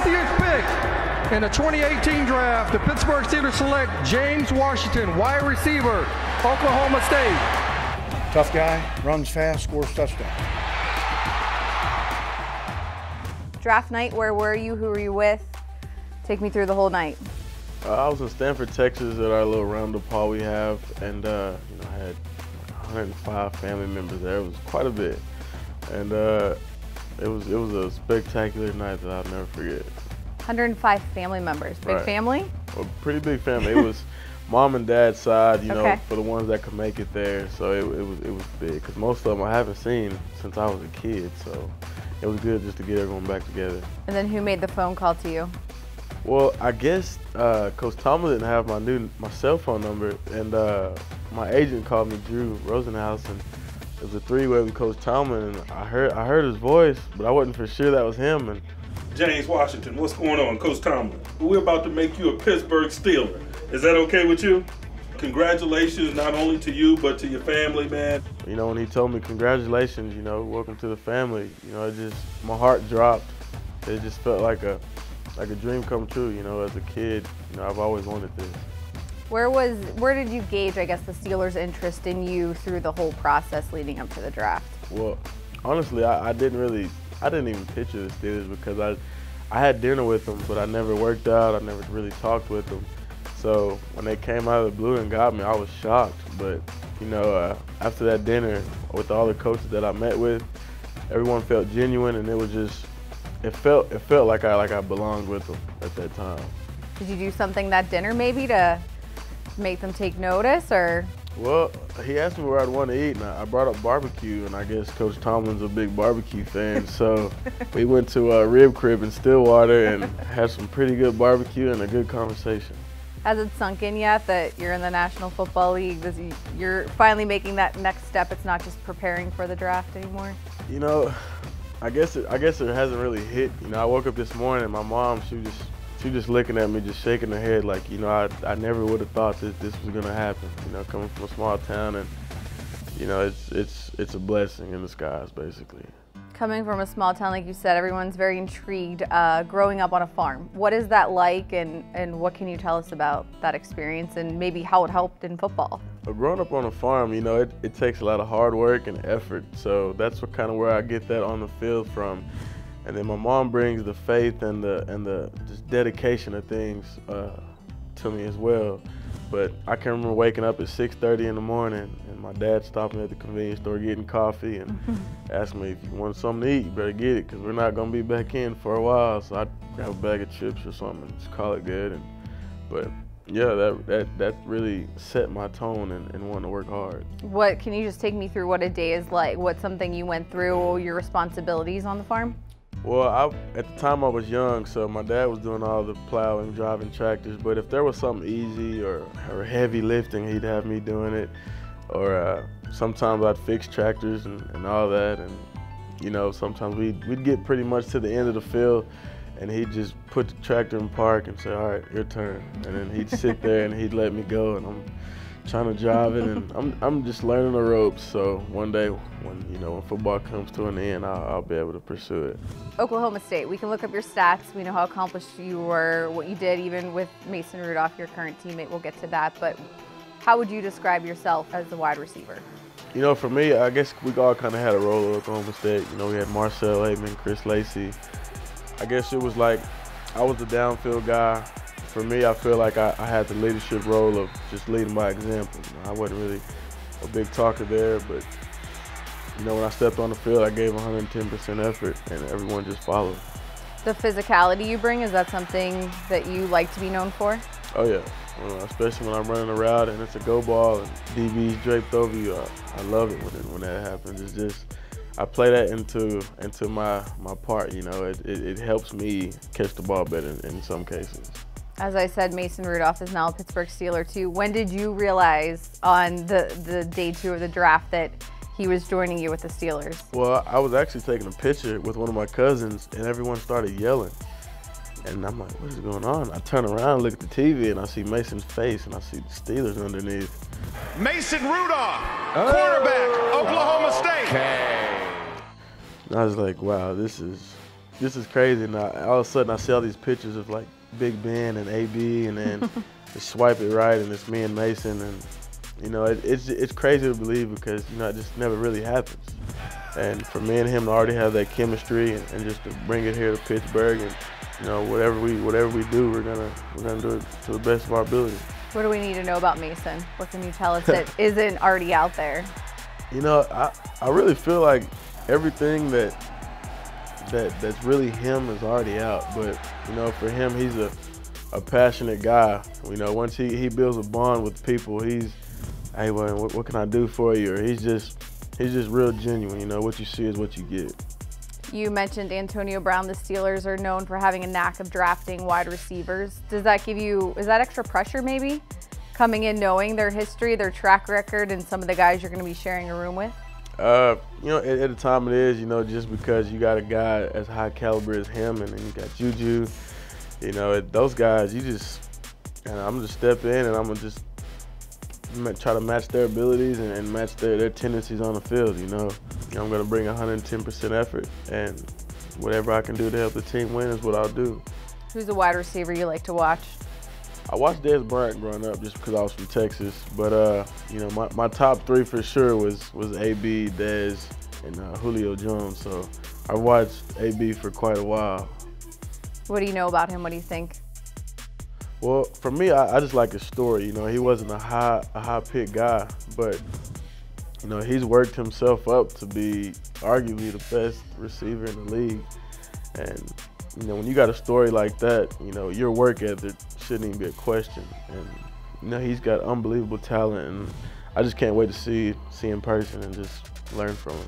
50th pick in the 2018 draft, the Pittsburgh Steelers select James Washington, wide receiver, Oklahoma State. Tough guy, runs fast, scores touchdown. Draft night, where were you? Who were you with? Take me through the whole night. I was in Stanford, Texas at our little roundup hall we have, and I had 105 family members there. It was quite a bit. And it was a spectacular night that I'll never forget. 105 family members. Big family? A pretty big family. It was mom and dad's side, you know, Okay. for the ones that could make it there. So it was big, because most of them I haven't seen since I was a kid. So it was good just to get everyone back together. And then who made the phone call to you? Well, I guess Coach Tomlin didn't have my cell phone number, and my agent called me, Drew Rosenhaus, and it was a three-way with Coach Tomlin, and I heard his voice, but I wasn't for sure that was him. And James Washington, what's going on, Coach Tomlin? We're about to make you a Pittsburgh Steeler. Is that okay with you? Congratulations, not only to you, but to your family, man. You know, when he told me congratulations, you know, welcome to the family, you know, my heart dropped. It just felt like a dream come true, you know, as a kid. You know, I've always wanted this. Where did you gauge, I guess, the Steelers' interest in you through the whole process leading up to the draft? Well, honestly, I didn't even picture the Steelers, because I had dinner with them, but I never worked out. I never really talked with them. So when they came out of the blue and got me, I was shocked. But, you know, after that dinner with all the coaches that I met with, everyone felt genuine, and it felt like I belonged with them at that time. Did you do something that dinner maybe to make them take notice, or? Well, he asked me where I'd want to eat, and I brought up barbecue, and I guess Coach Tomlin's a big barbecue fan, so we went to a rib crib in Stillwater and had some pretty good barbecue and a good conversation. Has it sunk in yet that you're in the National Football League? You're finally making that next step. It's not just preparing for the draft anymore? You know, I guess it hasn't really hit. You know, I woke up this morning and my mom, she just looking at me, just shaking her head like, you know, I never would have thought that this was gonna happen. You know, coming from a small town, and you know, it's a blessing in disguise, basically. Coming from a small town, like you said, everyone's very intrigued. Growing up on a farm, what is that like, and what can you tell us about that experience and maybe how it helped in football? But growing up on a farm, you know, it takes a lot of hard work and effort. So that's kind of where I get that on the field from. And then my mom brings the faith and the just dedication of things to me as well. But I can remember waking up at 6:30 in the morning, and my dad stopping at the convenience store getting coffee and asking me, if you want something to eat, you better get it, because we're not going to be back in for a while. So I'd grab a bag of chips or something and just call it good. But yeah, that really set my tone and wanting to work hard. What, can you just take me through what a day is like? What's something you went through, your responsibilities on the farm? Well, at the time I was young, so my dad was doing all the plowing, driving tractors, but if there was something easy or heavy lifting, he'd have me doing it. Or sometimes I'd fix tractors and all that, and you know, sometimes we'd get pretty much to the end of the field, and he'd just put the tractor in park and say, all right, your turn. And then he'd sit there and he'd let me go, and I'm trying to drive it, and I'm just learning the ropes. So one day, when football comes to an end, I'll be able to pursue it. Oklahoma State, we can look up your stats. We know how accomplished you were, what you did even with Mason Rudolph, your current teammate. We'll get to that, but how would you describe yourself as a wide receiver? You know, for me, I guess we all kind of had a role at Oklahoma State. You know, we had Marcel Aitman, Chris Lacey. I guess it was like I was the downfield guy. For me, I feel like I had the leadership role of just leading by example. You know, I wasn't really a big talker there, but you know, when I stepped on the field, I gave 110% effort, and everyone just followed. The physicality you bring, is that something that you like to be known for? Oh yeah, especially when I'm running a route and it's a go ball and DB's draped over you. I love it when that happens. It's just, I play that into my part. You know, it helps me catch the ball better in some cases. As I said, Mason Rudolph is now a Pittsburgh Steeler too. When did you realize on the day 2 of the draft that he was joining you with the Steelers? Well, I was actually taking a picture with one of my cousins, and everyone started yelling. And I'm like, what is going on? I turn around, look at the TV, and I see Mason's face, and I see the Steelers underneath. Mason Rudolph, quarterback, Oklahoma State. Okay. And I was like, wow, this is this is crazy. And all of a sudden, I see all these pictures of like Big Ben and AB, and then they swipe it right, and it's me and Mason, and you know, it's crazy to believe because you know it just never really happens. And for me and him to already have that chemistry, and just to bring it here to Pittsburgh, and you know, whatever we do, we're gonna do it to the best of our ability. What do we need to know about Mason? What can you tell us that isn't already out there? You know, I really feel like everything that's really him is already out. But you know, for him, he's a passionate guy. You know, once he builds a bond with people, he's, hey, well, what can I do for you? Or he's just real genuine. You know, what you see is what you get. You mentioned Antonio Brown. The Steelers are known for having a knack of drafting wide receivers. Does that give you, is that extra pressure maybe? Coming in knowing their history, their track record, and some of the guys you're going to be sharing a room with? You know, at the time it is, you know, just because you got a guy as high caliber as him, and then you got Juju, you know, those guys, you just, and I'm going to step in and I'm going to just try to match their abilities and match their tendencies on the field, you know. I'm going to bring 110% effort, and whatever I can do to help the team win is what I'll do. Who's the wide receiver you like to watch? I watched Dez Bryant growing up just because I was from Texas, but you know, my top three for sure was AB, Dez, and Julio Jones. So I watched AB for quite a while. What do you know about him? What do you think? Well, for me, I just like his story. You know, he wasn't a high pick guy, but you know, he's worked himself up to be arguably the best receiver in the league. And you know, when you got a story like that, you know, your work ethic shouldn't even be a question. And you know, he's got unbelievable talent, and I just can't wait to see in person and just learn from him.